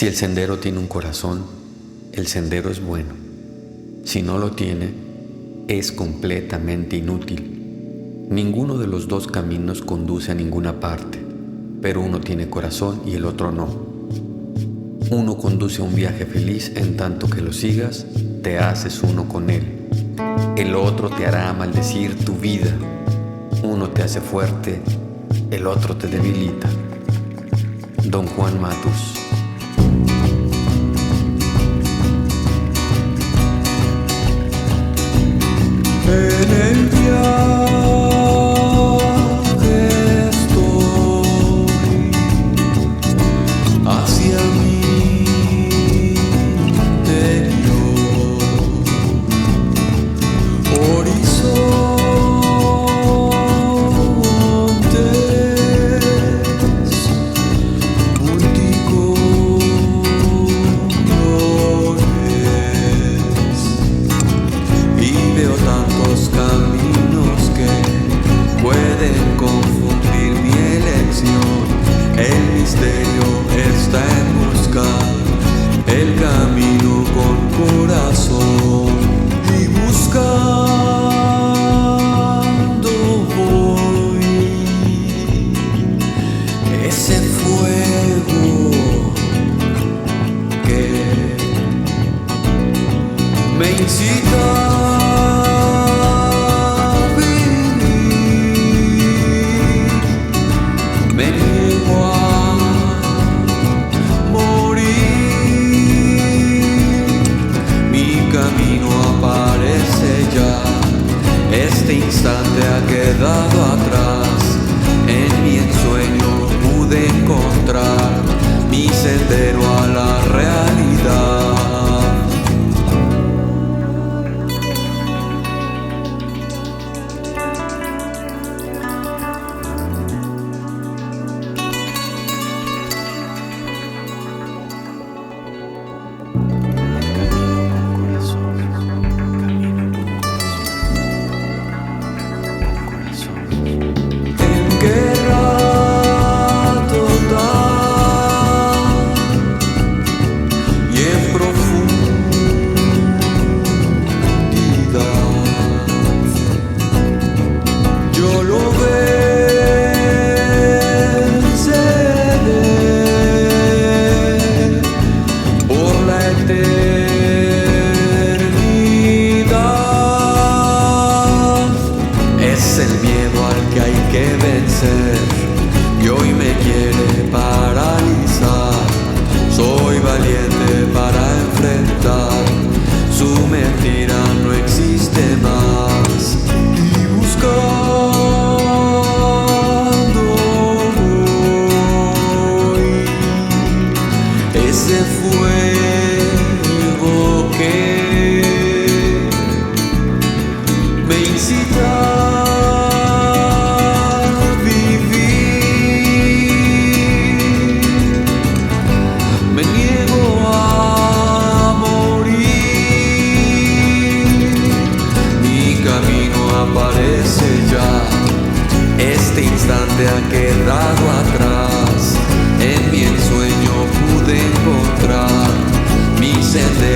Si el sendero tiene un corazón, el sendero es bueno. Si no lo tiene, es completamente inútil. Ninguno de los dos caminos conduce a ninguna parte, pero uno tiene corazón y el otro no. Uno conduce a un viaje feliz en tanto que lo sigas, te haces uno con él. El otro te hará maldecir tu vida. Uno te hace fuerte, el otro te debilita. Don Juan Matus. En el viaje estoy hacia mi interior, horizontes multicolores, y veo tantos caminos que pueden confundir mi elección. El misterio está en buscar el camino con corazón, y buscando voy ese fuego que me incita a vivir. Me niego a morir. Mi camino aparece ya. Este instante ha quedado atrás. En mi ensueño pude encontrar mi sendero a la realidad. Y hoy me quiere paralizar. Soy valiente para enfrentar. Su mentira no existe más. Y buscando voy ese fuego que me incita. Este instante ha quedado atrás. En mi ensueño pude encontrar mi sendero.